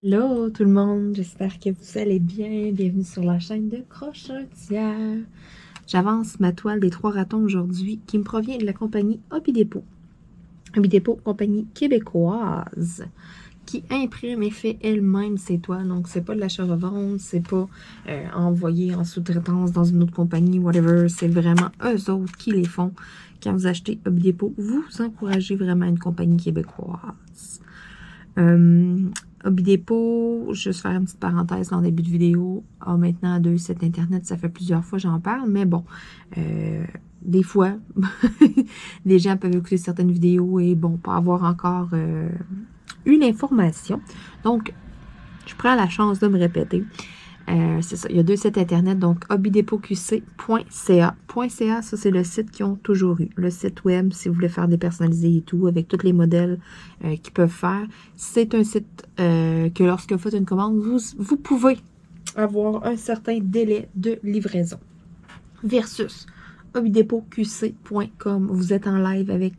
Hello tout le monde, j'espère que vous allez bien. Bienvenue sur la chaîne de Crochotière. J'avance ma toile des 3 ratons aujourd'hui qui me provient de la compagnie Hobby Depot. Hobby Depot, compagnie québécoise qui imprime et fait elle-même ses toiles. Donc c'est pas de l'achat-revente, c'est pas envoyé en sous-traitance dans une autre compagnie, whatever. C'est vraiment eux autres qui les font. Quand vous achetez Hobby Depot, vous encouragez vraiment une compagnie québécoise. Hobby Depot, juste faire une petite parenthèse dans le début de vidéo, a maintenant 2 sites internet, ça fait plusieurs fois que j'en parle, mais bon, des fois, les gens peuvent écouter certaines vidéos et bon, pas avoir encore eu l'information. Donc, je prends la chance de me répéter. C'est ça, il y a 2 sites internet, donc hobbydepotqc.ca. .ca, ça c'est le site qu'ils ont toujours eu. Le site web, si vous voulez faire des personnalisés et tout, avec tous les modèles qu'ils peuvent faire. C'est un site que lorsque vous faites une commande, vous pouvez avoir un certain délai de livraison. Versus hobbydepotqc.com, vous êtes en live avec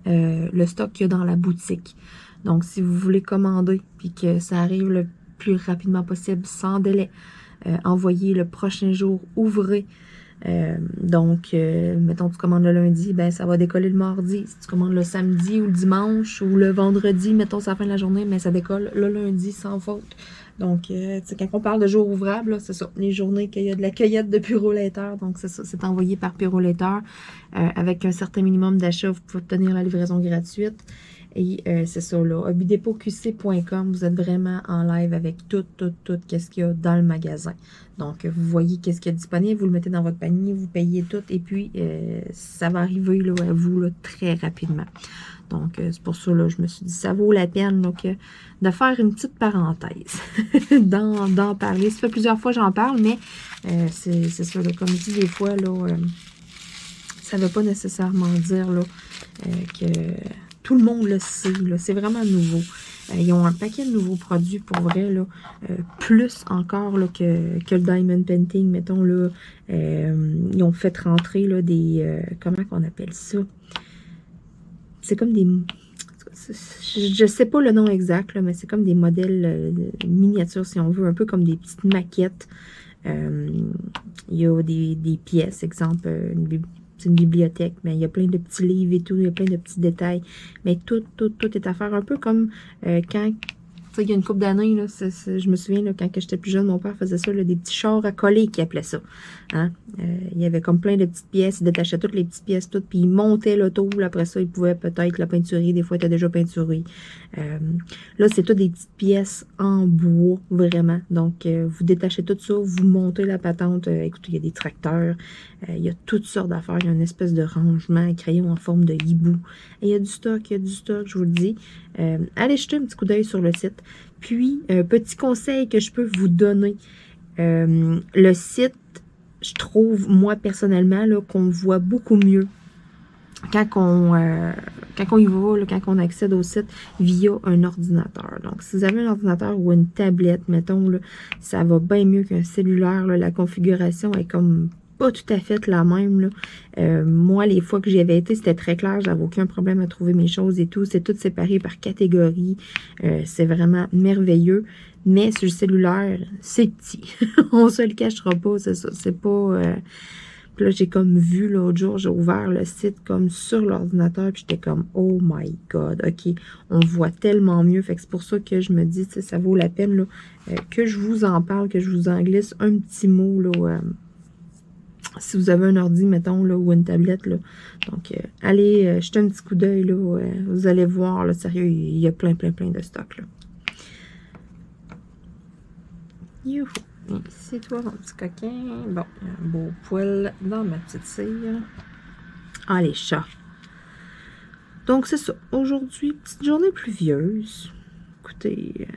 le stock qu'il y a dans la boutique. Donc, si vous voulez commander puis que ça arrive le plus rapidement possible, sans délai, envoyez le prochain jour, ouvrez. Mettons, tu commandes le lundi, ben ça va décoller le mardi. Si tu commandes le samedi ou le dimanche ou le vendredi, mettons, c'est la fin de la journée, mais ça décolle le lundi sans faute. Donc, quand on parle de jours ouvrables, c'est ça, les journées qu'il y a de la cueillette de Purolator, donc c'est ça, c'est envoyé par Purolator. Avec un certain minimum d'achat, vous pouvez obtenir la livraison gratuite. Et c'est ça, là, hobbydepotqc.com, vous êtes vraiment en live avec tout qu'est-ce qu'il y a dans le magasin. Donc, vous voyez qu'est-ce qu'il y a disponible, vous le mettez dans votre panier, vous payez tout, et puis ça va arriver là, à vous là, très rapidement. Donc, c'est pour ça, là, je me suis dit, ça vaut la peine là, de faire une petite parenthèse, d'en parler. Ça fait plusieurs fois que j'en parle, mais c'est ça, là, comme je dis des fois, là, ça ne veut pas nécessairement dire là, que tout le monde le sait. C'est vraiment nouveau. Ils ont un paquet de nouveaux produits pour vrai, là, plus encore là, que le Diamond Painting, mettons. Là, ils ont fait rentrer là, des... comment qu'on appelle ça? C'est comme des... Je sais pas le nom exact, là, mais c'est comme des modèles miniatures, si on veut, un peu comme des petites maquettes. Il y a des pièces, exemple, c'est une bibliothèque, mais il y a plein de petits livres et tout, il y a plein de petits détails. Mais tout est à faire. Un peu comme quand, tu sais, il y a une couple d'années, là, je me souviens, là, quand j'étais plus jeune, mon père faisait ça, là, des petits chars à coller, qu'il appelait ça. Hein? Il y avait comme plein de petites pièces, il détachait toutes les petites pièces, toutes, puis il montait l'auto, après ça, il pouvait peut-être la peinturer, des fois, il était déjà peinturé. Là, c'est tout des petites pièces en bois, vraiment. Donc, vous détachez tout ça, vous montez la patente. Écoutez, il y a des tracteurs, il y a toutes sortes d'affaires. Il y a une espèce de rangement, un crayon en forme de hibou. Et il y a du stock, je vous le dis. Allez jeter un petit coup d'œil sur le site. Puis, petit conseil que je peux vous donner. Le site, je trouve, moi, personnellement, qu'on voit beaucoup mieux quand on y va, là, quand on accède au site via un ordinateur. Donc, si vous avez un ordinateur ou une tablette, mettons, là, ça va bien mieux qu'un cellulaire. Là, la configuration est comme pas tout à fait la même. Là. Moi, les fois que j'y avais été, c'était très clair. J'avais aucun problème à trouver mes choses et tout. C'est tout séparé par catégorie. C'est vraiment merveilleux. Mais sur le cellulaire, c'est petit. On se le cachera pas, c'est ça. C'est pas... Puis là, j'ai comme vu l'autre jour, j'ai ouvert le site comme sur l'ordinateur, puis j'étais comme, oh my God, ok, on voit tellement mieux. Fait que c'est pour ça que je me dis, tu sais, ça vaut la peine là, que je vous en parle, que je vous en glisse un petit mot, là, si vous avez un ordi, mettons, là, ou une tablette, là. Donc, allez jetez un petit coup d'œil, là, vous allez voir, là, sérieux, il y a plein de stock, là. Youhou! Ici, toi, mon petit coquin. Bon, un beau poil dans ma petite cire. Ah, les chats. Donc, c'est ça. Aujourd'hui, petite journée pluvieuse. Écoutez,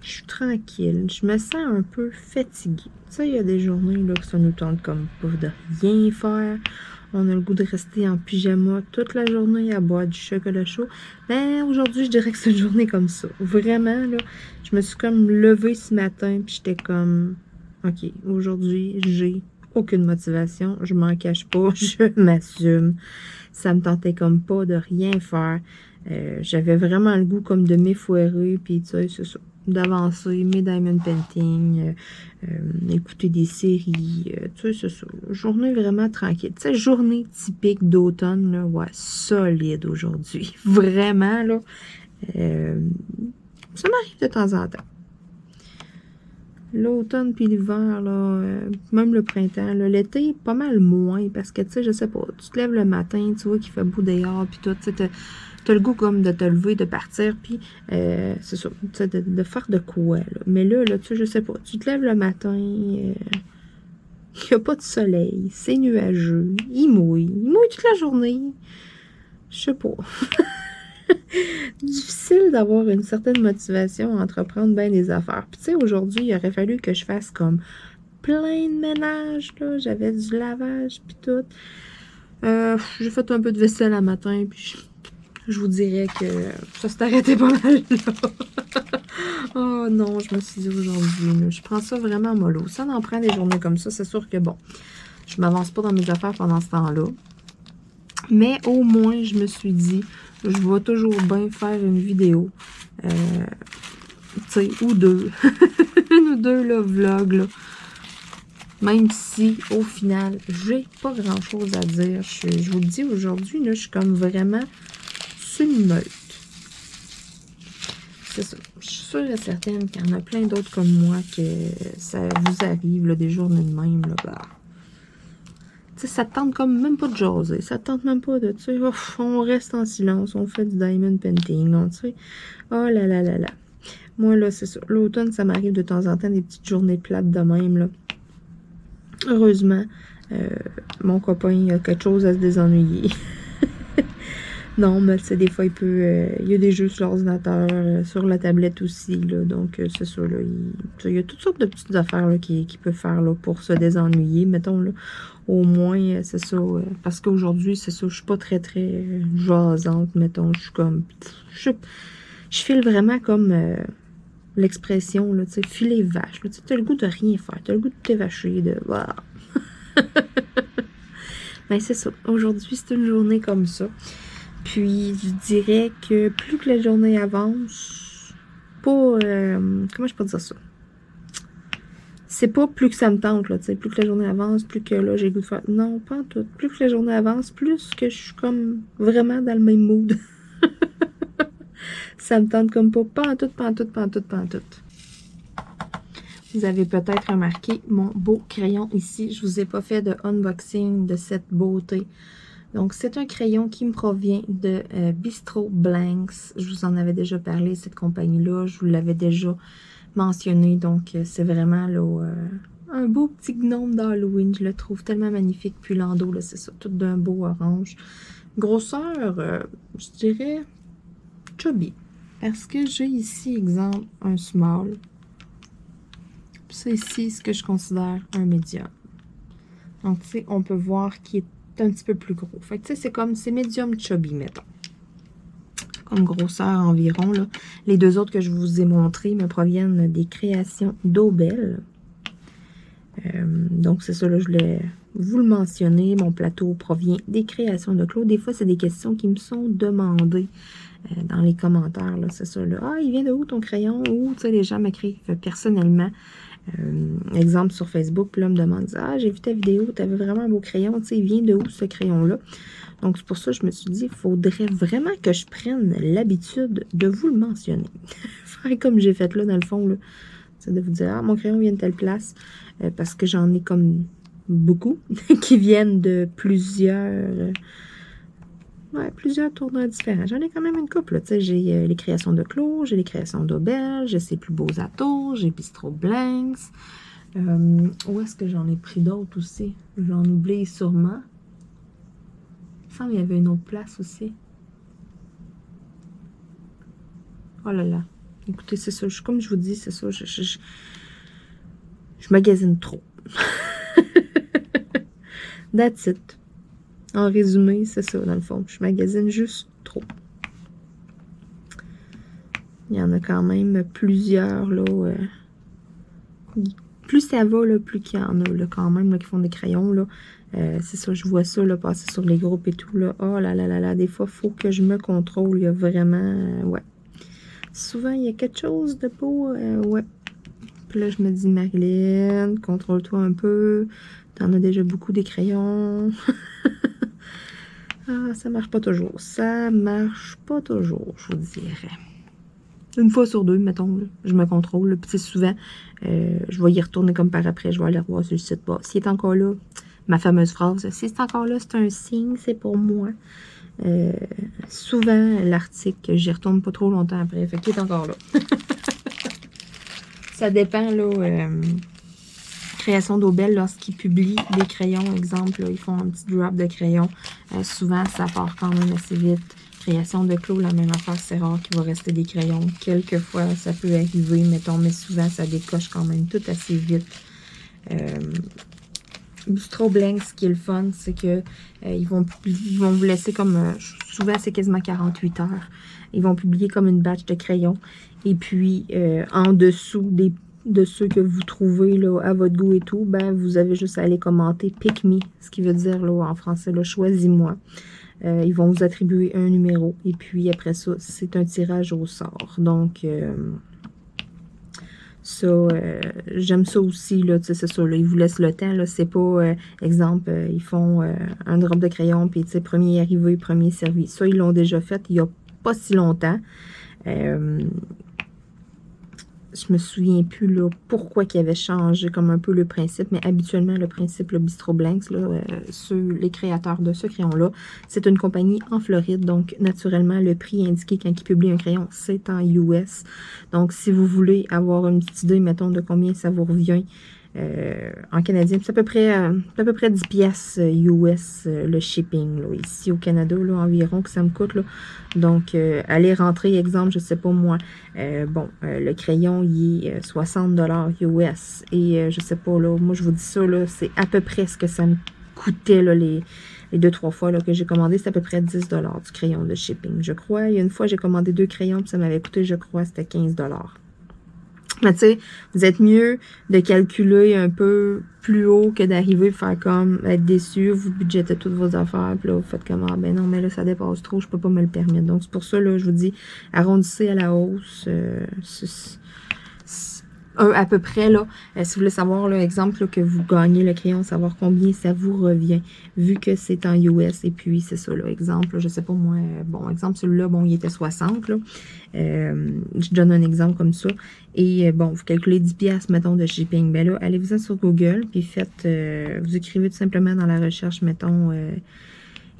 je suis tranquille. Je me sens un peu fatiguée. Tu sais, il y a des journées là, que ça nous tente comme pas de rien faire. On a le goût de rester en pyjama toute la journée à boire du chocolat chaud. Ben, aujourd'hui, je dirais que c'est une journée comme ça. Vraiment, là, je me suis comme levée ce matin, puis j'étais comme, OK, aujourd'hui, j'ai aucune motivation. Je m'en cache pas, je m'assume. Ça me tentait comme pas de rien faire. J'avais vraiment le goût comme de m'effoirer, puis tu sais, c'est ça, d'avancer mes diamond painting, écouter des séries, tu sais, c'est ça. Journée vraiment tranquille. Tu sais, journée typique d'automne, là, ouais, solide aujourd'hui. Vraiment, là. Ça m'arrive de temps en temps. L'automne puis l'hiver, là, même le printemps, l'été, pas mal moins, parce que, tu sais, je sais pas, tu te lèves le matin, tu vois qu'il fait beau dehors, puis tout, tu sais, t'as le goût comme de te lever, de partir, puis c'est ça, tu sais, de faire de quoi, là. Mais là, tu sais, je sais pas, tu te lèves le matin, il n'y a pas de soleil, c'est nuageux, il mouille toute la journée, je sais pas. Difficile d'avoir une certaine motivation à entreprendre bien des affaires. Puis tu sais, aujourd'hui, il aurait fallu que je fasse comme plein de ménage, là. J'avais du lavage, puis tout. J'ai fait un peu de vaisselle à matin, puis je vous dirais que ça s'est arrêté pas mal, là. Oh non, je me suis dit aujourd'hui, je prends ça vraiment mollo. Ça en prend des journées comme ça, c'est sûr que bon, je m'avance pas dans mes affaires pendant ce temps-là. Mais au moins, je me suis dit, je vais toujours bien faire une vidéo. Tu sais, ou deux. Une ou deux, là, vlog, là. Même si, au final, j'ai pas grand-chose à dire. Je vous le dis aujourd'hui, là, je suis comme vraiment sur une meute. C'est ça. Je suis sûre et certaine qu'il y en a plein d'autres comme moi que ça vous arrive, là, des journées de même, là, bah. Tu sais, ça te tente comme même pas de jaser. Ça te tente même pas de, tu sais, on reste en silence, on fait du diamond painting, tu sais. Oh là là là là. Moi, là, c'est ça. L'automne, ça m'arrive de temps en temps des petites journées plates de même, là. Heureusement, mon copain a quelque chose à se désennuyer. Non, mais tu sais, des fois, il y a des jeux sur l'ordinateur, sur la tablette aussi, là. Donc, c'est ça, là. Il y a toutes sortes de petites affaires, là, qu'il peut faire, là, pour se désennuyer, mettons, là. Au moins, c'est ça. Parce qu'aujourd'hui, c'est ça, je suis pas très, très jasante, mettons. Je suis comme... Je file vraiment comme l'expression, là, tu sais, filer vache. Tu as le goût de rien faire. Tu as le goût de t'évacher, de... Voilà. Mais c'est ça. Aujourd'hui, c'est une journée comme ça. Puis, je dirais que plus que la journée avance, pas... comment je peux dire ça? C'est pas plus que ça me tente, là, tu sais, plus que la journée avance, plus que là, j'ai le goût de faire... Non, pas en tout. Plus que la journée avance, plus que je suis comme vraiment dans le même mood. Ça me tente comme pas. Pas en tout, pas en tout, pas en tout, pas en tout. Vous avez peut-être remarqué mon beau crayon ici. Je vous ai pas fait de unboxing de cette beauté. Donc, c'est un crayon qui me provient de Bistro Blanks. Je vous en avais déjà parlé, cette compagnie-là. Je vous l'avais déjà mentionné. Donc, c'est vraiment là, un beau petit gnome d'Halloween. Je le trouve tellement magnifique. Puis l'endos, là, c'est ça, tout d'un beau orange. Grosseur, je dirais chubby. Parce que j'ai ici, exemple, un small. Puis ça ici, ce que je considère un médium. Donc, tu sais, on peut voir qu'il est un petit peu plus gros. Fait que, tu sais, c'est comme, c'est médium chubby, mettons. Comme grosseur environ, là. Les deux autres que je vous ai montrés me proviennent des créations d'Aubel. Donc, c'est ça, là, je voulais vous le mentionner. Mon plateau provient des créations de Claude. Des fois, c'est des questions qui me sont demandées dans les commentaires, là. C'est ça, là. Ah, il vient de où ton crayon? Ou, tu sais, les gens m'écrivent personnellement. Exemple sur Facebook, puis là, me demande, ah, j'ai vu ta vidéo, tu avais vraiment un beau crayon, tu sais, il vient de où ce crayon-là? Donc, c'est pour ça que je me suis dit, il faudrait vraiment que je prenne l'habitude de vous le mentionner. Faire comme j'ai fait là, dans le fond, là. C'est de vous dire, ah, mon crayon vient de telle place, parce que j'en ai comme beaucoup qui viennent de plusieurs tournois différents. J'en ai quand même une couple, tu sais, j'ai les créations de Claude, j'ai les créations d'Aubel, j'ai ses plus beaux atours, j'ai Bistro Blanks. Où est-ce que j'en ai pris d'autres aussi? J'en oublie sûrement. Il me semble qu'il y avait une autre place aussi. Oh là là. Écoutez, c'est ça. Comme je vous dis, c'est ça. Je magasine trop. That's it. En résumé, c'est ça, dans le fond. Je magasine juste trop. Il y en a quand même plusieurs, là, plus ça va, là, plus qu'il y en a, là, quand même, là, qui font des crayons, là. C'est ça, je vois ça, là, passer sur les groupes et tout, là. Oh là là là là, des fois, il faut que je me contrôle, il y a vraiment, ouais. Souvent, il y a quelque chose de beau, ouais. Puis là, je me dis, Marilyn, contrôle-toi un peu. T'en as déjà beaucoup des crayons. Ah, ça marche pas toujours. Ça marche pas toujours, je vous dirais. Une fois sur deux, mettons, là, je me contrôle. Là. Puis c'est souvent, je vais y retourner comme par après. Je vais aller revoir sur le site. Bon, s'il est encore là, ma fameuse phrase, si c'est encore là, c'est un signe, c'est pour moi. Souvent, l'article, j'y retourne pas trop longtemps après. Fait qu'il est encore là. Ça dépend, là, Création d'Aubel, lorsqu'ils publient des crayons, exemple, là, ils font un petit drop de crayon. Souvent, ça part quand même assez vite. Création de Clos, la même affaire, c'est rare qu'il va rester des crayons. Quelquefois, ça peut arriver, mettons, mais souvent, ça décoche quand même tout assez vite. Bistro Blank, ce qui est le fun, c'est que ils vont vous laisser comme, souvent, c'est quasiment 48 heures. Ils vont publier comme une batch de crayons. Et puis, en dessous de ceux que vous trouvez là, à votre goût et tout, ben vous avez juste à aller commenter Pick Me, ce qui veut dire là, en français, choisis-moi. Ils vont vous attribuer un numéro et puis après ça, c'est un tirage au sort. Donc, ça, j'aime ça aussi, là, c'est ça, là, ils vous laissent le temps, là, c'est pas, exemple, ils font un drop de crayon, puis, tu sais, premier arrivé, premier servi. Ça, ils l'ont déjà fait il y a pas si longtemps. Je me souviens plus là, pourquoi qu'ils avaient changé comme un peu le principe, mais habituellement, le principe, le Bistro Blanks, là, les créateurs de ce crayon-là, c'est une compagnie en Floride, donc naturellement, le prix indiqué quand ils publient un crayon, c'est en US. Donc, si vous voulez avoir une petite idée, mettons, de combien ça vous revient en canadien, c'est à peu près 10 pièces US le shipping, là, ici au Canada, là, environ, que ça me coûte, là. Donc, aller rentrer, exemple, je sais pas moi, le crayon, il est 60 $ US, et je sais pas, là, moi, je vous dis ça, là, c'est à peu près ce que ça me coûtait, là, les 2-3 fois là, que j'ai commandé, c'est à peu près 10 $ du crayon de shipping, je crois. Il y a une fois, j'ai commandé 2 crayons, puis ça m'avait coûté, je crois, c'était 15 $. Mais tu sais, vous êtes mieux de calculer un peu plus haut que d'arriver faire comme être déçu, vous budgétez toutes vos affaires, puis là, vous faites comme, ah ben non, mais là, ça dépasse trop, je peux pas me le permettre. Donc, c'est pour ça, là, je vous dis, arrondissez à la hausse, à peu près, là, si vous voulez savoir, là, exemple, là, que vous gagnez le crayon, savoir combien ça vous revient, vu que c'est en US, et puis c'est ça, là, exemple, là, je sais pas moi, bon, exemple, celui-là, bon, il était 60, là, je donne un exemple comme ça, et bon, vous calculez 10 piastres, mettons, de shipping, ben là, allez-vous sur Google, puis faites, vous écrivez tout simplement dans la recherche, mettons,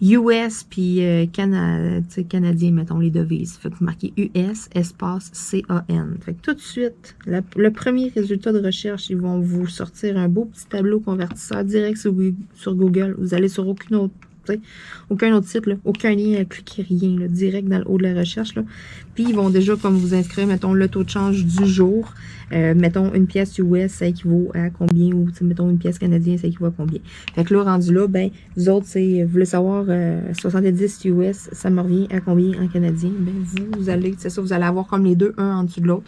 US, puis Canadien, mettons les devises. Fait que vous marquez US, espace, CAN. Fait que tout de suite, le premier résultat de recherche, ils vont vous sortir un beau petit tableau convertisseur direct sur Google. Vous allez sur aucun autre site, là, aucun lien à cliquer, rien, là, direct dans le haut de la recherche. Là. Puis, ils vont déjà, comme vous inscrire, mettons, le taux de change du jour. Mettons, une pièce US, ça équivaut à combien? Ou, mettons, une pièce canadienne, ça équivaut à combien? Fait que là, rendu là, ben, vous autres, vous voulez savoir, 70 US, ça me revient à combien en canadien? Ben, vous allez, c'est ça, vous allez avoir comme les deux, un en dessous de l'autre.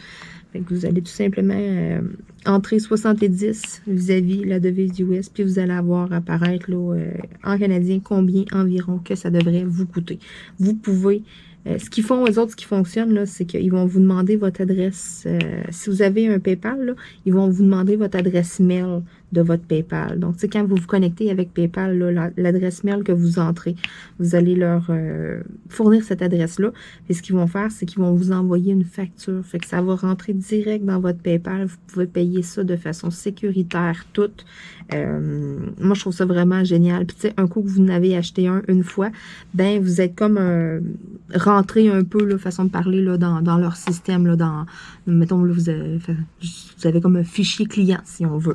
Fait que vous allez tout simplement entrer 70 vis-à-vis la devise US, puis vous allez avoir apparaître là, en canadien combien environ que ça devrait vous coûter. Vous pouvez, ce qu'ils font, eux autres, ce qui fonctionne, là, c'est qu'ils vont vous demander votre adresse. Si vous avez un PayPal, là, ils vont vous demander votre adresse mail de votre PayPal. Donc, quand vous vous connectez avec PayPal, l'adresse mail que vous entrez, vous allez leur fournir cette adresse-là. Et ce qu'ils vont faire, c'est qu'ils vont vous envoyer une facture. Fait que ça va rentrer direct dans votre PayPal. Vous pouvez payer ça de façon sécuritaire, toute. Moi, je trouve ça vraiment génial. Puis, tu sais, un coup que vous en avez acheté une fois, ben, vous êtes comme rentré un peu, là, façon de parler, là, dans leur système, là, mettons, là, vous avez comme un fichier client, si on veut.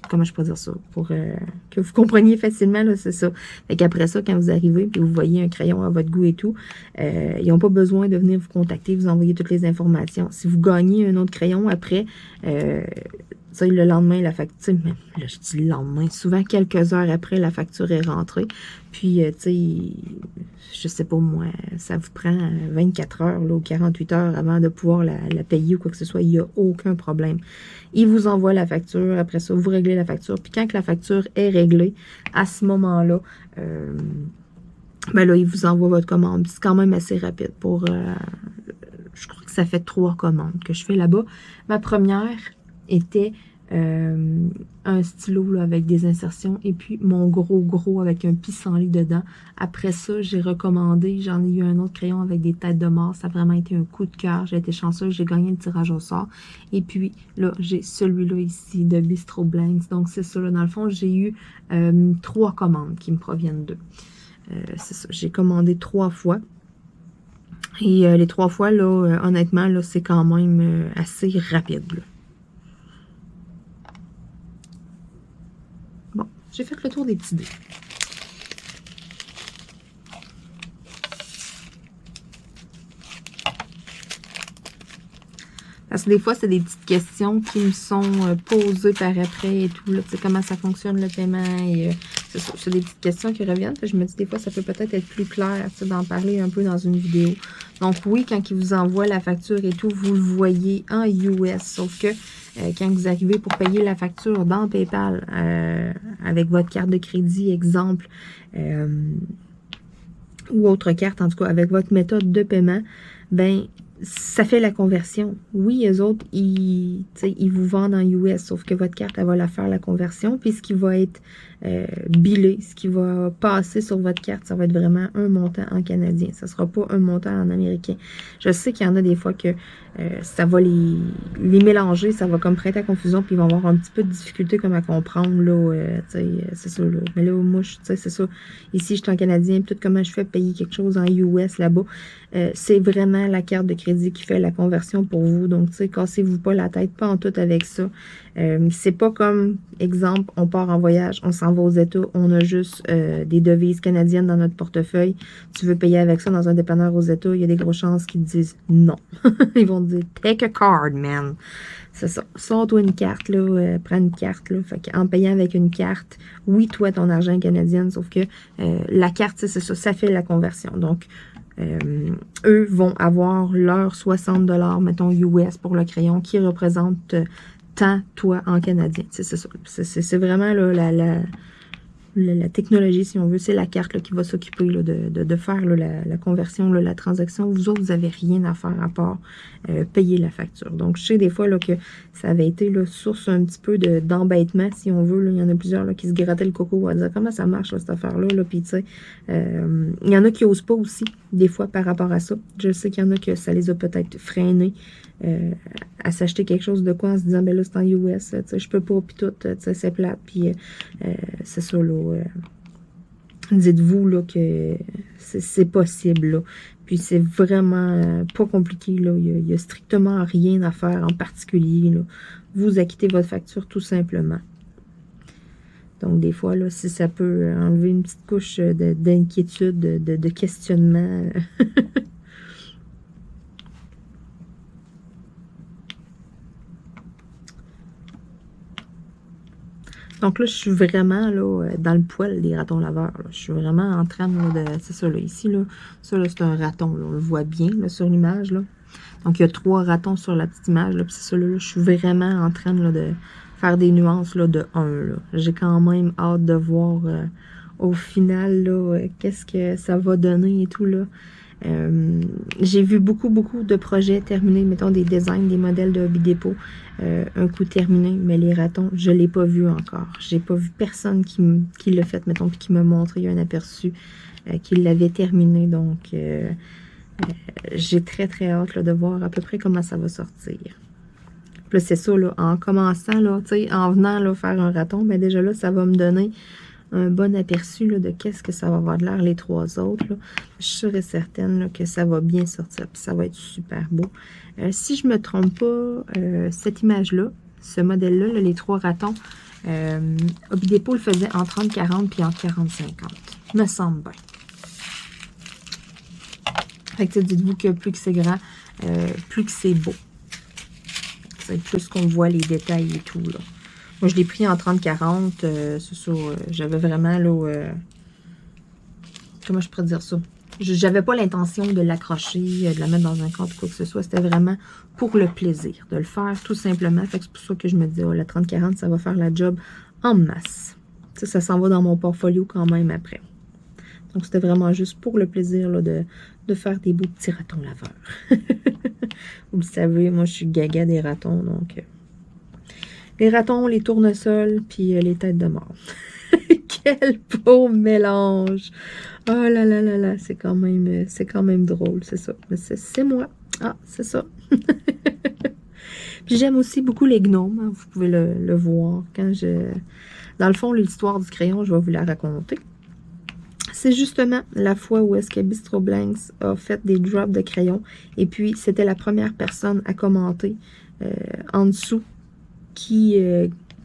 Comment je peux dire ça? Pour que vous compreniez facilement, là, c'est ça. Fait qu'après ça, quand vous arrivez, puis vous voyez un crayon à votre goût et tout, ils n'ont pas besoin de venir vous contacter, vous envoyer toutes les informations. Si vous gagnez un autre crayon après, sais, le lendemain, la facture, mais là, je dis le lendemain, souvent quelques heures après, la facture est rentrée. Puis, tu sais, je sais pas moi, ça vous prend 24 heures là, ou 48 heures avant de pouvoir la payer ou quoi que ce soit. Il n'y a aucun problème. Il vous envoie la facture. Après ça, vous réglez la facture. Puis quand que la facture est réglée, à ce moment-là, ben là, il vous envoie votre commande. C'est quand même assez rapide pour... je crois que ça fait 3 commandes que je fais là-bas. Ma première était un stylo là, avec des insertions et puis mon gros avec un pissenlit dedans. Après ça, j'ai recommandé, j'en ai eu un autre crayon avec des têtes de mort. Ça a vraiment été un coup de cœur. J'ai été chanceuse, j'ai gagné le tirage au sort. Et puis là, j'ai celui-là ici de Bistro Blanks. Donc c'est ça, là, dans le fond, j'ai eu 3 commandes qui me proviennent d'eux. C'est ça, j'ai commandé 3 fois. Et les 3 fois, là, honnêtement, là, c'est quand même assez rapide. Là. Bon, j'ai fait le tour des petits dés. Parce que des fois, c'est des petites questions qui me sont posées par après et tout. Là, tu sais, comment ça fonctionne le paiement. Et c'est des petites questions qui reviennent. Puis je me dis, des fois, ça peut peut-être être plus clair d'en parler un peu dans une vidéo. Donc oui, quand il vous envoie la facture et tout, vous le voyez en US. Sauf que quand vous arrivez pour payer la facture dans PayPal avec votre carte de crédit, exemple, ou autre carte, en tout cas, avec votre méthode de paiement, ben ça fait la conversion. Oui, eux autres, ils vous vendent en US, sauf que votre carte, elle va la faire la conversion. Puis ce qui va être billé, ce qui va passer sur votre carte, ça va être vraiment un montant en canadien. Ça ne sera pas un montant en américain. Je sais qu'il y en a des fois que ça va les mélanger, ça va comme prêter à confusion, puis ils vont avoir un petit peu de difficulté comme à comprendre, là, c'est ça, là. Mais là, moi, c'est ça. Ici, je suis en canadien, puis tout comment je fais payer quelque chose en US là-bas. C'est vraiment la carte de crédit qui fait la conversion pour vous. Donc, tu sais, cassez-vous pas la tête, pas en tout avec ça. C'est pas comme, exemple, on part en voyage, on s'en va aux États, on a juste des devises canadiennes dans notre portefeuille. Tu veux payer avec ça dans un dépanneur aux États, il y a des grosses chances qu'ils te disent non. Ils vont te dire, take a card, man. C'est ça. Sors-toi une carte, là, prends une carte, là. Fait qu'en payant avec une carte, oui, toi, ton argent est canadien, sauf que la carte, c'est ça, ça fait la conversion. Donc, eux vont avoir leur 60$, mettons, US pour le crayon, qui représente tant, toi, en canadien. C'est ça. C'est vraiment là, la technologie, si on veut, c'est la carte là, qui va s'occuper de faire là, la conversion, là, la transaction. Vous autres, vous n'avez rien à faire à part payer la facture. Donc, je sais des fois là, que ça avait été là, source un petit peu d'embêtement, si on veut. Là. Il y en a plusieurs là, qui se grattaient le coco à dire comment ça marche là, cette affaire-là. Là? Puis, tu sais, il y en a qui n'osent pas aussi, des fois, par rapport à ça. Je sais qu'il y en a que ça les a peut-être freinés à s'acheter quelque chose de quoi en se disant, ben là, c'est en US, tu sais, je peux pas, puis tout, tu sais, c'est plate, puis c'est ça, là, dites-vous, là, que c'est possible, là, puis c'est vraiment pas compliqué, là, il y a strictement rien à faire en particulier, là, vous acquittez votre facture tout simplement. Donc, des fois, là, si ça peut enlever une petite couche d'inquiétude, de questionnement, donc là, je suis vraiment là, dans le poil des ratons laveurs. Là. Je suis vraiment en train là, de... C'est ça, là, ici, là. Ça, là, c'est un raton. Là, on le voit bien là, sur l'image. Là. Donc, il y a 3 ratons sur la petite image. Là, puis c'est ça, là, je suis vraiment en train là, de faire des nuances là, de 1. J'ai quand même hâte de voir au final là, qu'est-ce que ça va donner et tout. Là. J'ai vu beaucoup de projets terminés, mettons des designs, des modèles de Hobby Depot, un coup terminé, mais les ratons, je ne l'ai pas vu encore. J'ai pas vu personne qui l'a fait, mettons, puis qui m'a montré un aperçu qu'il l'avait terminé. Donc, j'ai très hâte là, de voir à peu près comment ça va sortir. Puis là, c'est ça, là, en commençant, là, en venant là, faire un raton, ben déjà là, ça va me donner un bon aperçu là, de qu'est-ce que ça va avoir de l'air les 3 autres. Là. Je suis sûre et certaine là, que ça va bien sortir, puis ça va être super beau. Si je ne me trompe pas, cette image-là, ce modèle-là, là, les 3 ratons, Hobby Depot le faisait en 30-40 puis en 40-50. Me semble bien. Fait que dites-vous que plus que c'est grand, plus que c'est beau. plus qu'on voit les détails et tout, là. Moi, je l'ai pris en 30-40, c'est ça, j'avais vraiment, là, comment je pourrais dire ça? J'avais pas l'intention de l'accrocher, de la mettre dans un cadre ou quoi que ce soit. C'était vraiment pour le plaisir de le faire, tout simplement. Fait que c'est pour ça que je me dis, oh, la 30-40, ça va faire la job en masse. Ça s'en va dans mon portfolio quand même après. Donc, c'était vraiment juste pour le plaisir là, de faire des beaux petits ratons laveurs. Vous le savez, moi, je suis gaga des ratons, donc... les ratons, les tournesols, puis les têtes de mort. Quel beau mélange! Oh là là là là, c'est quand même drôle, c'est ça. Mais c'est moi. Ah, c'est ça. Puis j'aime aussi beaucoup les gnomes, hein, vous pouvez le voir. Dans le fond, l'histoire du crayon, je vais vous la raconter. C'est justement la fois où est-ce que Bistro Blanks a fait des drops de crayon. Et puis, c'était la première personne à commenter en dessous qui...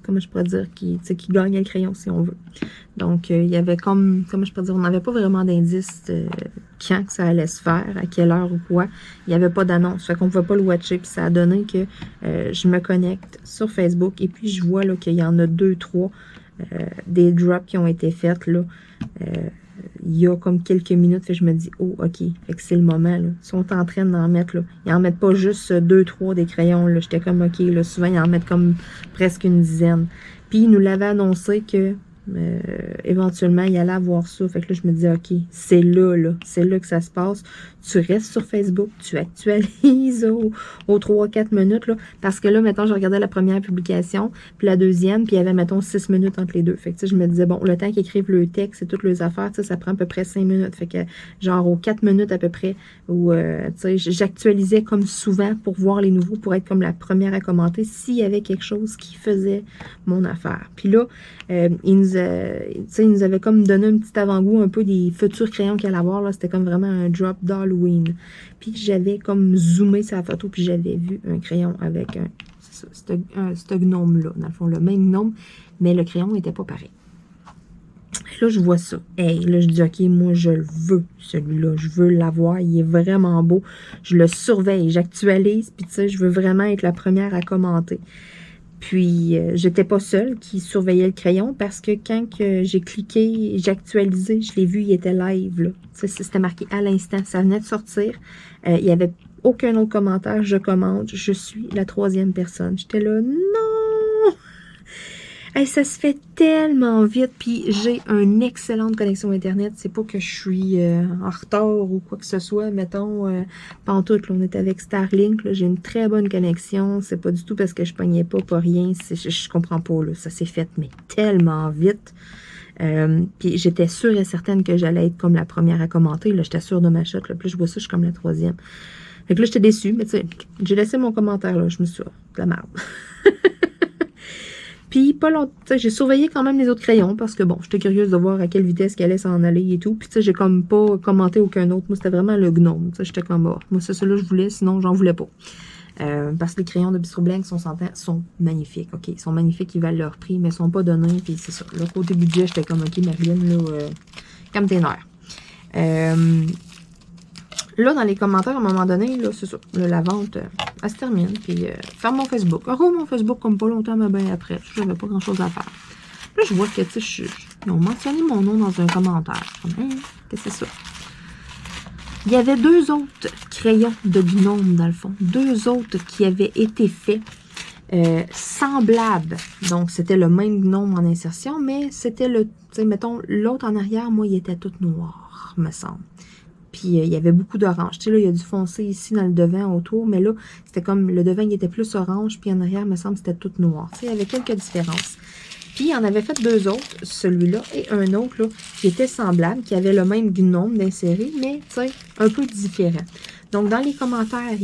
comment je pourrais dire, qui gagnait le crayon, si on veut. Donc, il y avait comment je pourrais dire, on n'avait pas vraiment d'indice quand que ça allait se faire, à quelle heure ou quoi. Il n'y avait pas d'annonce, fait qu'on ne pouvait pas le watcher. Puis ça a donné que je me connecte sur Facebook et puis je vois qu'il y en a 2, 3 des drops qui ont été faits, là. Il y a comme quelques minutes, fait que je me dis, oh, ok, fait que c'est le moment, là. Ils sont en train d'en mettre, là. Ils en mettent pas juste 2, 3 des crayons, là. J'étais comme, ok, là, souvent, ils en mettent comme presque une dizaine. Puis, ils nous l'avaient annoncé que, éventuellement, il allait avoir ça. Fait que là, je me dis, ok, c'est là, c'est là que ça se passe. Tu restes sur Facebook, tu actualises aux 3-4 minutes, là. Parce que là, mettons, je regardais la première publication, puis la deuxième, puis il y avait, mettons, 6 minutes entre les deux. Fait que, tu sais, je me disais, bon, le temps qu'ils écrivent le texte et toutes les affaires, tu sais, ça prend à peu près 5 minutes. Fait que, genre, aux 4 minutes à peu près, où, tu sais, j'actualisais comme souvent pour voir les nouveaux, pour être comme la première à commenter s'il y avait quelque chose qui faisait mon affaire. Puis là, il nous avait comme donné un petit avant-goût un peu des futurs crayons qu'il allait avoir, là. C'était comme vraiment un drop d'Halloween. Puis j'avais comme zoomé sa photo, puis j'avais vu un crayon avec ce gnome-là. Dans le fond, le même gnome, mais le crayon n'était pas pareil. Là, je vois ça. Hey, là, je dis, OK, moi, je le veux, celui-là. Je veux l'avoir. Il est vraiment beau. Je le surveille. J'actualise. Puis, tu sais, je veux vraiment être la première à commenter. Puis, j'étais pas seule qui surveillait le crayon parce que quand j'ai cliqué, j'ai actualisé, je l'ai vu, il était live, là. C'était marqué à l'instant. Ça venait de sortir. Il n'y avait aucun autre commentaire. Je commente. Je suis la 3e personne. J'étais là, non! Hey, ça se fait tellement vite, puis j'ai une excellente connexion Internet. C'est pas que je suis en retard ou quoi que ce soit. Mettons, pantoute, là, on est avec Starlink, j'ai une très bonne connexion. C'est pas du tout parce que je pognais pas rien. Je comprends pas, là. Ça s'est fait, mais tellement vite. Puis j'étais sûre et certaine que j'allais être comme la première à commenter. Là, j'étais sûre de ma shot. Là. Plus je vois ça, je suis comme la 3e. Fait que là, j'étais déçue, mais tu sais, j'ai laissé mon commentaire, là. Je me suis dit, de la merde. Puis, pas longtemps, j'ai surveillé quand même les autres crayons parce que, bon, j'étais curieuse de voir à quelle vitesse qu'elle allait s'en aller et tout. Puis, tu sais, j'ai comme pas commenté aucun autre. Moi, c'était vraiment le gnome. Tu sais, j'étais comme, oh, moi, c'est celui-là que je voulais, sinon, j'en voulais pas. Parce que les crayons de Bistro Blanks sont magnifiques, OK? Ils sont magnifiques, ils valent leur prix, mais ils sont pas donnés. Puis, c'est ça. Le côté budget, j'étais comme, OK, Marilyn, là, comme tes nerfs. Là, dans les commentaires, à un moment donné, là, c'est ça, là, la vente, elle se termine. Puis, ferme mon Facebook. Rouvre mon Facebook comme pas longtemps, mais bien après. Je n'avais pas grand-chose à faire. Là, je vois que, tu sais, ils ont mentionné mon nom dans un commentaire. Je suis comme, qu'est-ce que c'est ça? Il y avait 2 autres crayons de gnome, dans le fond. 2 autres qui avaient été faits semblables. Donc, c'était le même gnome en insertion, mais c'était tu sais, mettons, l'autre en arrière, moi, il était tout noir, me semble. Puis, il y avait beaucoup d'orange. Tu sais, là, il y a du foncé ici dans le devant autour, mais là, c'était comme, le devant, il était plus orange, puis en arrière, me semble, c'était tout noir. Tu sais, il y avait quelques différences. Puis, il en avait fait 2 autres, celui-là et un autre, là, qui était semblable, qui avait le même gnome d'insérer, mais, tu sais, un peu différent. Donc, dans les commentaires,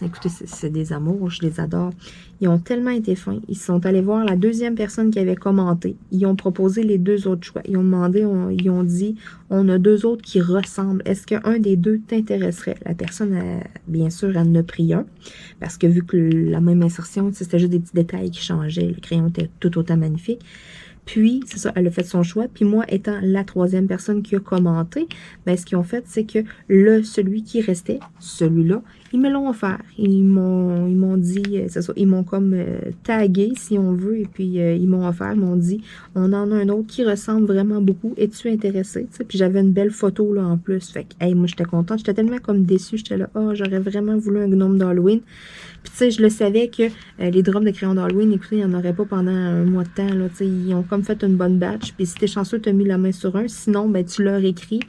écoutez, c'est des amours, je les adore. Ils ont tellement été fins. Ils sont allés voir la 2e personne qui avait commenté. Ils ont proposé les 2 autres choix. Ils ont demandé, ils ont dit, on a 2 autres qui ressemblent. Est-ce qu'un des 2 t'intéresserait? La personne, bien sûr, elle en a pris un. Parce que vu que la même insertion, c'était juste des petits détails qui changeaient. Le crayon était tout autant magnifique. Puis, c'est ça, elle a fait son choix. Puis moi, étant la 3e personne qui a commenté, ben, ce qu'ils ont fait, c'est que celui qui restait, celui-là, Ils me l'ont offert. Ils m'ont dit, c'est ça, ils m'ont comme tagué, si on veut, et puis ils m'ont offert, ils m'ont dit, on en a un autre qui ressemble vraiment beaucoup. Es-tu intéressé? T'sais, puis j'avais une belle photo là en plus. Fait que, hey, moi, j'étais contente. J'étais tellement comme déçue. J'étais là, oh, j'aurais vraiment voulu un gnome d'Halloween. Puis, tu sais, je le savais que les drops de crayons d'Halloween, écoutez, il n'y en aurait pas pendant un mois de temps. Là, ils ont comme fait une bonne batch. Puis, si t'es chanceux, tu as mis la main sur un. Sinon, ben, tu leur écris.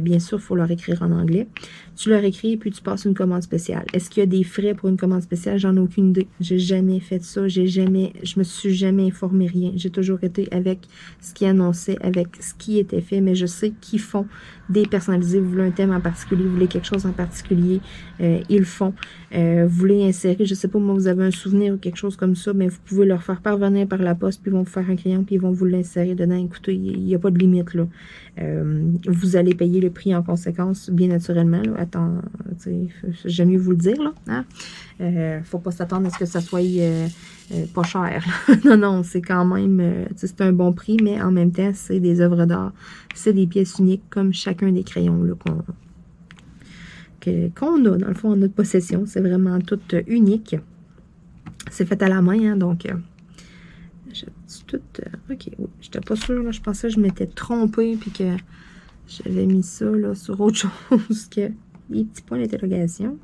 Bien sûr, il faut leur écrire en anglais. Tu leur écris et puis tu passes une commande spéciale. Est-ce qu'il y a des frais pour une commande spéciale? J'en ai aucune idée. J'ai jamais fait ça. Je me suis jamais informé rien. J'ai toujours été avec ce qui annonçait, avec ce qui était fait, mais je sais qu'ils font des personnalisés. Vous voulez un thème en particulier, vous voulez quelque chose en particulier, ils le font. Vous voulez insérer, je sais pas, moi, vous avez un souvenir ou quelque chose comme ça, mais vous pouvez leur faire parvenir par la poste, puis ils vont vous faire un crayon, puis ils vont vous l'insérer dedans. Écoutez, il n'y a pas de limite, là. Vous allez payer le prix en conséquence, bien naturellement, là. Attends, j'aime mieux vous le dire, là. Hein? Faut pas s'attendre à ce que ça soit pas cher. Non, non, c'est quand même, c'est un bon prix, mais en même temps, c'est des œuvres d'art. C'est des pièces uniques, comme chacun des crayons là, qu'on a, dans le fond, en notre possession. C'est vraiment tout unique. C'est fait à la main, hein, donc... tout... ok, oui, j'étais pas sûre, là, je pensais que je m'étais trompée, puis que j'avais mis ça, là, sur autre chose que les petits points d'interrogation.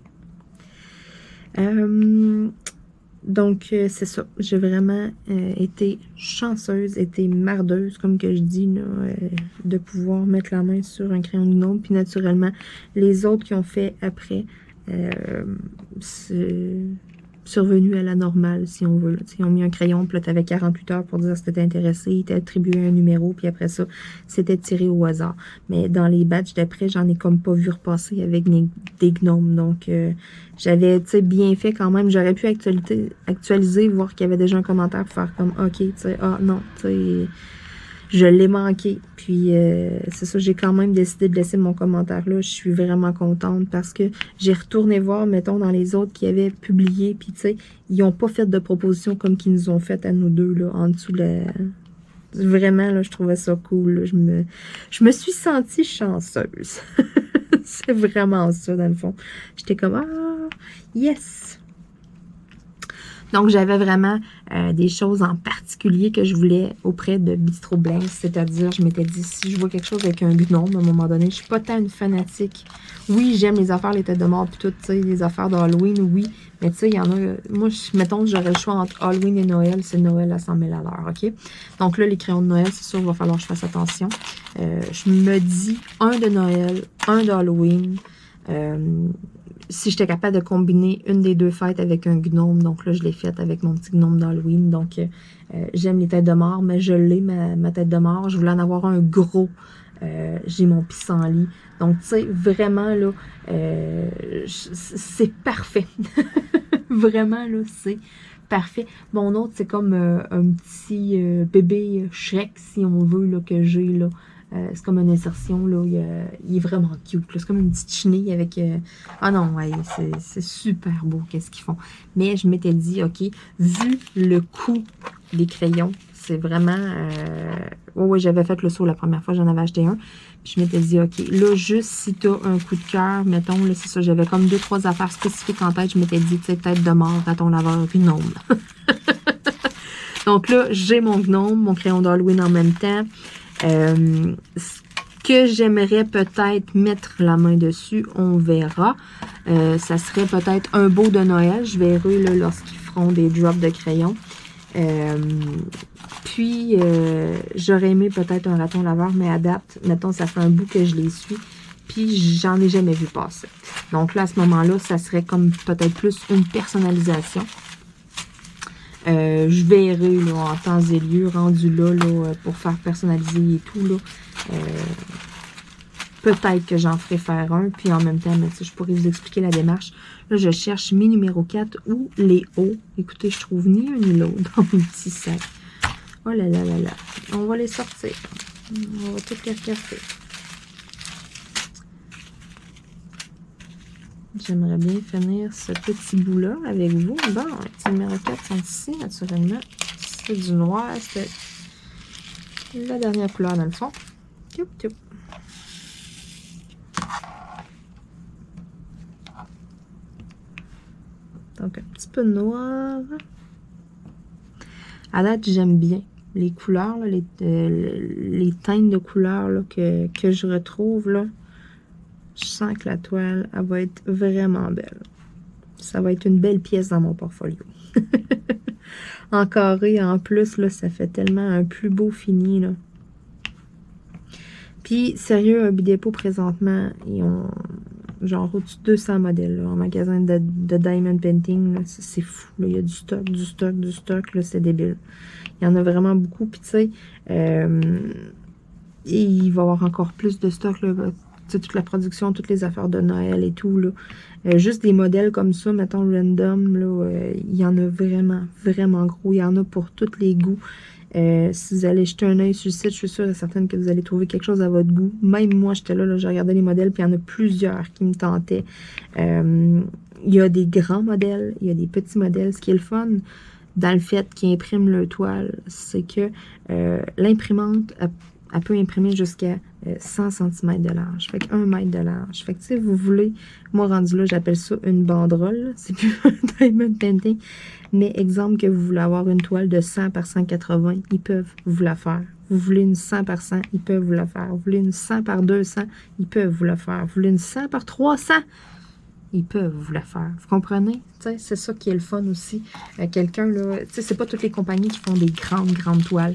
Donc, c'est ça. J'ai vraiment été chanceuse, été mardeuse, comme que je dis, là, de pouvoir mettre la main sur un crayon de gnome. Puis, naturellement, les autres qui ont fait après, c'est survenu à la normale, si on veut. Là. Ils ont mis un crayon, puis là, tu avais 48 heures pour dire si tu étais intéressé. Ils t'attribuaient un numéro, puis après ça, c'était tiré au hasard. Mais dans les batchs d'après, j'en ai comme pas vu repasser avec des gnomes. Donc, j'avais, tu sais, bien fait quand même. J'aurais pu actualiser, voir qu'il y avait déjà un commentaire pour faire comme, OK, tu sais, ah non, tu sais, je l'ai manqué. Puis, c'est ça, j'ai quand même décidé de laisser mon commentaire là. Je suis vraiment contente parce que j'ai retourné voir, mettons, dans les autres qui avaient publié. Puis, tu sais, ils n'ont pas fait de propositions comme qu'ils nous ont fait à nous deux, là, en dessous de la... Vraiment, là, je trouvais ça cool. Là. Je me suis sentie chanceuse. C'est vraiment ça, dans le fond. J'étais comme, ah, yes! Donc, j'avais vraiment des choses en particulier que je voulais auprès de Bistro Blanc. C'est-à-dire, je m'étais dit, si je vois quelque chose avec un gnome, à un moment donné, je suis pas tant une fanatique. Oui, j'aime les affaires, les têtes de mort, puis tout, tu sais, les affaires d'Halloween, oui. Mais tu sais, il y en a... Moi, mettons, j'aurais le choix entre Halloween et Noël. C'est Noël à 100 000 à l'heure, OK? Donc là, les crayons de Noël, c'est sûr, il va falloir que je fasse attention. Je me dis, un de Noël, un d'Halloween. Si j'étais capable de combiner une des deux fêtes avec un gnome, donc là, je l'ai faite avec mon petit gnome d'Halloween. Donc, j'aime les têtes de mort, mais je l'ai, ma tête de mort. Je voulais en avoir un gros. J'ai mon pissenlit. Donc, tu sais, vraiment, là, c'est parfait. Vraiment, là, c'est parfait. Mon autre, c'est comme un petit bébé Shrek, si on veut, là, que j'ai, là. C'est comme une insertion, là, il est vraiment cute. C'est comme une petite chenille avec... Ah non, ouais, c'est super beau, qu'est-ce qu'ils font. Mais je m'étais dit, OK, vu le coût des crayons, c'est vraiment... ouais, j'avais fait le saut la première fois, j'en avais acheté un. Puis je m'étais dit, OK, là, juste si tu as un coup de cœur, mettons, là, c'est ça, j'avais comme 2-3 affaires spécifiques en tête. Je m'étais dit, tu sais, tête de mort à ton laveur gnome. Donc là, j'ai mon gnome, mon crayon d'Halloween en même temps. Ce que j'aimerais peut-être mettre la main dessus, on verra. Ça serait peut-être un beau de Noël. Je verrai là, lorsqu'ils feront des drops de crayon. Puis, j'aurais aimé peut-être un raton laveur, mais à date, mettons, ça fait un bout que je les suis. Puis, j'en ai jamais vu passer. Donc là, à ce moment-là, ça serait comme peut-être plus une personnalisation. Je verrai là, en temps et lieu, rendu là, pour faire personnaliser et tout. Là, peut-être que j'en ferai faire un. Puis en même temps, je pourrais vous expliquer la démarche. Là, je cherche mes numéros 4 ou les hauts. Écoutez, je trouve ni un ni l'autre dans mes petits sacs. Oh là là là là. On va les sortir. On va tout les regarder. J'aimerais bien finir ce petit bout-là avec vous. Bon, les petits numéros 4 sont ici, naturellement. C'est du noir. C'est la dernière couleur, dans le fond. Toup, toup. Donc, un petit peu noir. À date, j'aime bien les couleurs, là, les teintes de couleurs là, que je retrouve. Là. Je sens que la toile, elle va être vraiment belle. Ça va être une belle pièce dans mon portfolio. En carré, en plus, là, ça fait tellement un plus beau fini, là. Puis, sérieux, un Dépôt, présentement, ils ont genre au-dessus de 200 modèles, là, en magasin de Diamond Painting. C'est fou, là. Il y a du stock, du stock, du stock, là, c'est débile. Il y en a vraiment beaucoup, puis tu sais, et il va y avoir encore plus de stock, là. Tu sais, toute la production, toutes les affaires de Noël et tout, là. Juste des modèles comme ça, mettons random, là, il y en a vraiment, vraiment gros. Il y en a pour tous les goûts. Si vous allez jeter un œil sur le site, je suis sûre et certaine que vous allez trouver quelque chose à votre goût. Même moi, j'étais là, je regardais les modèles, puis il y en a plusieurs qui me tentaient. Il y a des grands modèles, il y a des petits modèles. Ce qui est le fun dans le fait qu'ils impriment leur toile, c'est que l'imprimante, elle peut imprimer jusqu'à 100 cm de large. Fait que 1 mètre de large. Fait que, tu sais, vous voulez, moi, rendu là, j'appelle ça une banderole. C'est plus un diamond painting. Mais exemple que vous voulez avoir une toile de 100 par 180, ils peuvent vous la faire. Vous voulez une 100 par 100, ils peuvent vous la faire. Vous voulez une 100 par 200, ils peuvent vous la faire. Vous voulez une 100 par 300, ils peuvent vous la faire. Vous comprenez? C'est ça qui est le fun aussi. Quelqu'un, là, tu sais, c'est pas toutes les compagnies qui font des grandes, grandes toiles.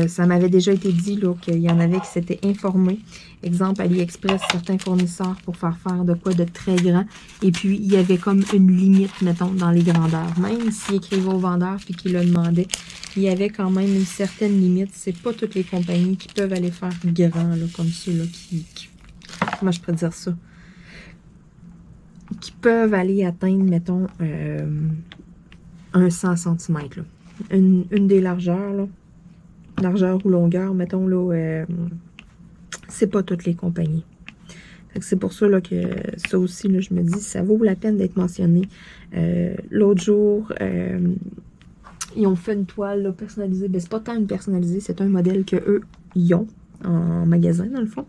Ça m'avait déjà été dit qu'il y en avait qui s'étaient informés. Exemple, AliExpress, certains fournisseurs pour faire de quoi de très grand. Et puis, il y avait comme une limite, mettons, dans les grandeurs. Même s'ils écrivaient au vendeur puis qu'ils le demandaient, il y avait quand même une certaine limite. C'est pas toutes les compagnies qui peuvent aller faire grand, là, comme ça, là, comment je pourrais dire ça? Qui peuvent aller atteindre, mettons, un 100 cm, là. Une des largeurs, là. Largeur ou longueur, mettons, là, c'est pas toutes les compagnies. C'est pour ça là, que ça aussi, là, je me dis, ça vaut la peine d'être mentionné. L'autre jour, ils ont fait une toile là, personnalisée. Ben, c'est pas tant une personnalisée, c'est un modèle qu'eux, ils ont en magasin, dans le fond.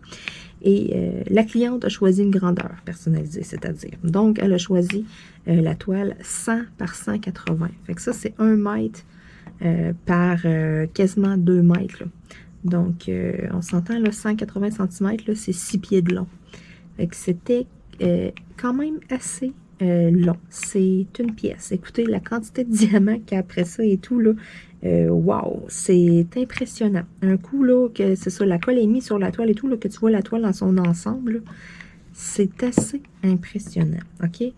Et la cliente a choisi une grandeur personnalisée, c'est-à-dire. Donc, elle a choisi la toile 100 par 180. Fait que ça, c'est 1 mètre par quasiment 2 mètres. Là. Donc, on s'entend, là, 180 cm, c'est 6 pieds de long. Fait que c'était quand même assez long. C'est une pièce. Écoutez, la quantité de diamants qu'il y a après ça et tout, là, wow, c'est impressionnant. Un coup, là, que c'est ça, la colle est mise sur la toile et tout, là, que tu vois la toile dans son ensemble, c'est assez impressionnant, OK?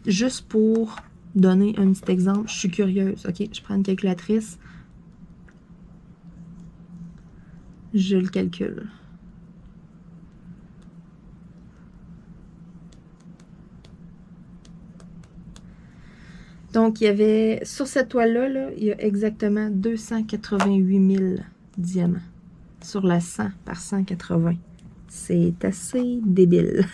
Juste pour donner un petit exemple, je suis curieuse, OK? Je prends une calculatrice. Je le calcule. Donc, il y avait, sur cette toile-là, là, il y a exactement 288 000 diamants sur la 100 par 180. C'est assez débile.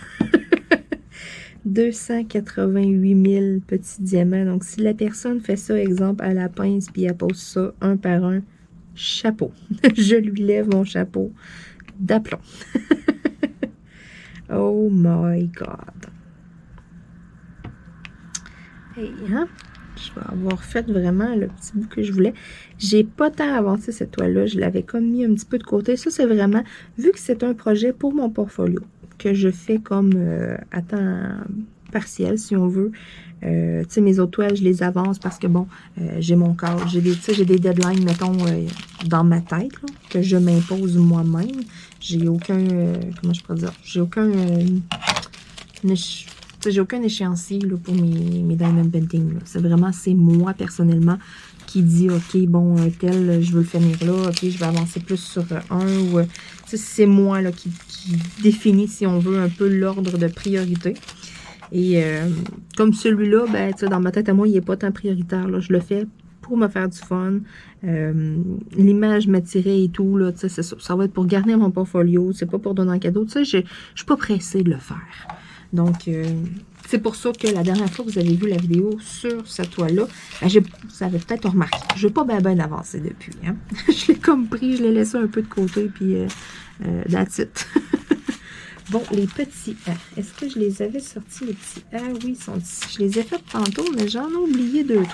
288 000 petits diamants. Donc, si la personne fait ça, exemple, à la pince, puis elle pose ça un par un, chapeau. Je lui lève mon chapeau d'aplomb. Oh my God. Hey, hein? Je vais avoir fait vraiment le petit bout que je voulais. J'ai pas tant avancé cette toile-là. Je l'avais comme mis un petit peu de côté. Ça, c'est vraiment, vu que c'est un projet pour mon portfolio, que je fais comme à temps partiel, si on veut. Tu sais, mes autres toiles, je les avance parce que, bon, j'ai mon cadre. J'ai des deadlines, mettons, dans ma tête, là, que je m'impose moi-même. J'ai aucun, comment je pourrais dire, j'ai aucun échéancier là, pour mes diamond painting. C'est vraiment, c'est moi, personnellement, qui dit, OK, bon, tel, je veux le finir là, OK, je vais avancer plus sur un, ou, c'est moi, là, qui définit, si on veut, un peu l'ordre de priorité. Et comme celui-là, ben, dans ma tête à moi, il n'est pas tant prioritaire. Là. Je le fais pour me faire du fun. L'image m'attirait et tout. Là, ça va être pour garder mon portfolio. C'est pas pour donner un cadeau. Je ne suis pas pressée de le faire. Donc, c'est pour ça que la dernière fois que vous avez vu la vidéo sur cette toile-là, ben, vous avez peut-être remarqué. Je n'ai pas bien avancé depuis. Hein? Je l'ai comme pris, je l'ai laissé un peu de côté, puis that's it. Bon, les petits A. Est-ce que je les avais sortis, les petits A? Oui, ils sont ici. Je les ai faits tantôt, mais j'en ai oublié 2, 3.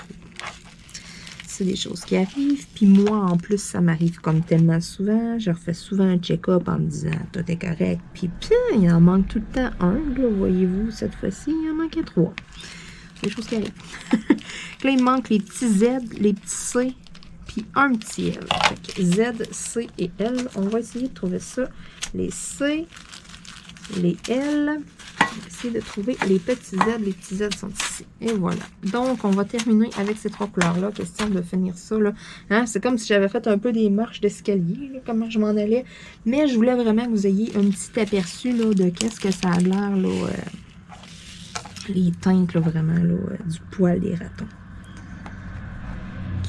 C'est des choses qui arrivent. Puis moi, en plus, ça m'arrive comme tellement souvent. Je refais souvent un check-up en me disant tout est correct. Puis il en manque tout le temps un. Là, voyez-vous, cette fois-ci, il en manquait 3. C'est des choses qui arrivent. Là, il manque les petits Z, les petits C, puis un petit L. Fait que Z, C et L. On va essayer de trouver ça. Les C, les L. On va essayer de trouver les petits Z. Les petits Z sont ici. Et voilà. Donc, on va terminer avec ces 3 couleurs-là. Question de finir ça. Là. Hein? C'est comme si j'avais fait un peu des marches d'escalier, comment je m'en allais. Mais je voulais vraiment que vous ayez un petit aperçu là, de qu'est-ce que ça a l'air, là, les teintes, là, vraiment, là, du poil des ratons.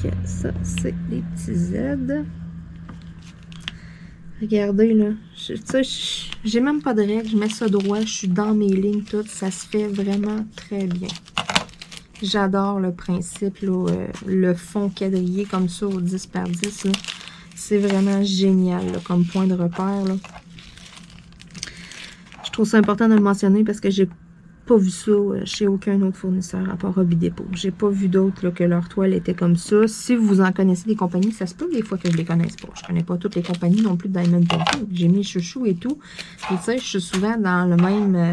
Ok, ça, c'est les petits Z. Regardez, là. Tu sais, j'ai même pas de règles. Je mets ça droit. Je suis dans mes lignes toutes. Ça se fait vraiment très bien. J'adore le principe, là, le fond quadrillé comme ça au 10 par 10. C'est vraiment génial là, comme point de repère. Là. Je trouve ça important de le mentionner parce que j'ai pas vu ça chez aucun autre fournisseur à part Hobby Depot. J'ai pas vu d'autres que leur toile était comme ça. Si vous en connaissez des compagnies, ça se peut des fois que je les connaisse pas. Je connais pas toutes les compagnies non plus de Diamond Painting. J'ai mis chouchou et tout. Et tu sais, je suis souvent dans le même,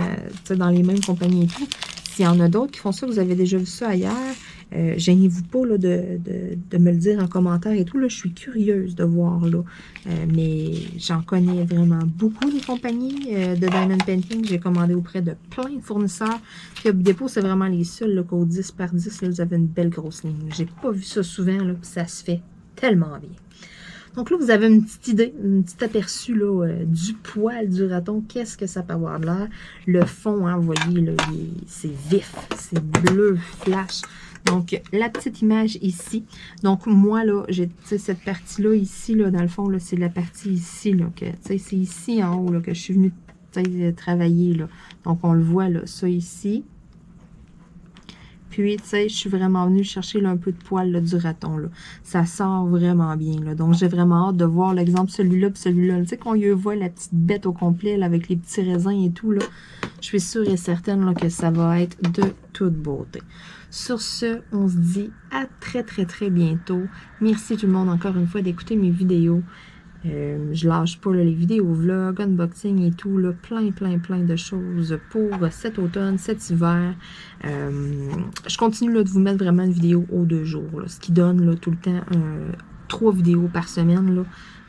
dans les mêmes compagnies et tout. S'il y en a d'autres qui font ça, vous avez déjà vu ça ailleurs, gênez-vous pas là, de me le dire en commentaire et tout. Là, je suis curieuse de voir. Là. Mais j'en connais vraiment beaucoup des compagnies de Diamond Painting. J'ai commandé auprès de plein de fournisseurs. Puis Hobby Depot, c'est vraiment les seuls qu'au 10 par 10, là, vous avez une belle grosse ligne. J'ai pas vu ça souvent, là, puis ça se fait tellement bien. Donc là, vous avez une petite idée, un petit aperçu là, du poil du raton. Qu'est-ce que ça peut avoir de l'air? Le fond, hein, vous voyez, c'est vif, c'est bleu, flash. Donc, la petite image ici. Donc, moi, là, j'ai cette partie-là ici, là, dans le fond, c'est la partie ici, là, que, c'est ici en haut, là, que je suis venue travailler, là. Donc, on le voit, là, ça ici. Puis, tu sais, je suis vraiment venue chercher là, un peu de poil là, du raton. Là. Ça sort vraiment bien. Là. Donc, j'ai vraiment hâte de voir l'exemple celui-là puis celui-là. Tu sais, qu'on y voit la petite bête au complet là, avec les petits raisins et tout, là, je suis sûre et certaine là, que ça va être de toute beauté. Sur ce, on se dit à très, très, très bientôt. Merci tout le monde encore une fois d'écouter mes vidéos. Je lâche pas là, les vidéos, vlogs, unboxing et tout, là, plein de choses pour cet automne, cet hiver. Je continue là, de vous mettre vraiment une vidéo aux 2 jours, là, ce qui donne là, tout le temps 3 vidéos par semaine. Là.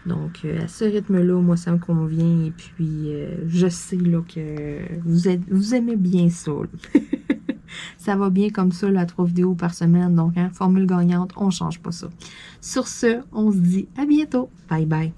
Donc, à ce rythme-là, moi, ça me convient. Et puis, je sais là, que vous aimez bien ça. Ça va bien comme ça, là, 3 vidéos par semaine. Donc, hein, formule gagnante, on ne change pas ça. Sur ce, on se dit à bientôt. Bye bye.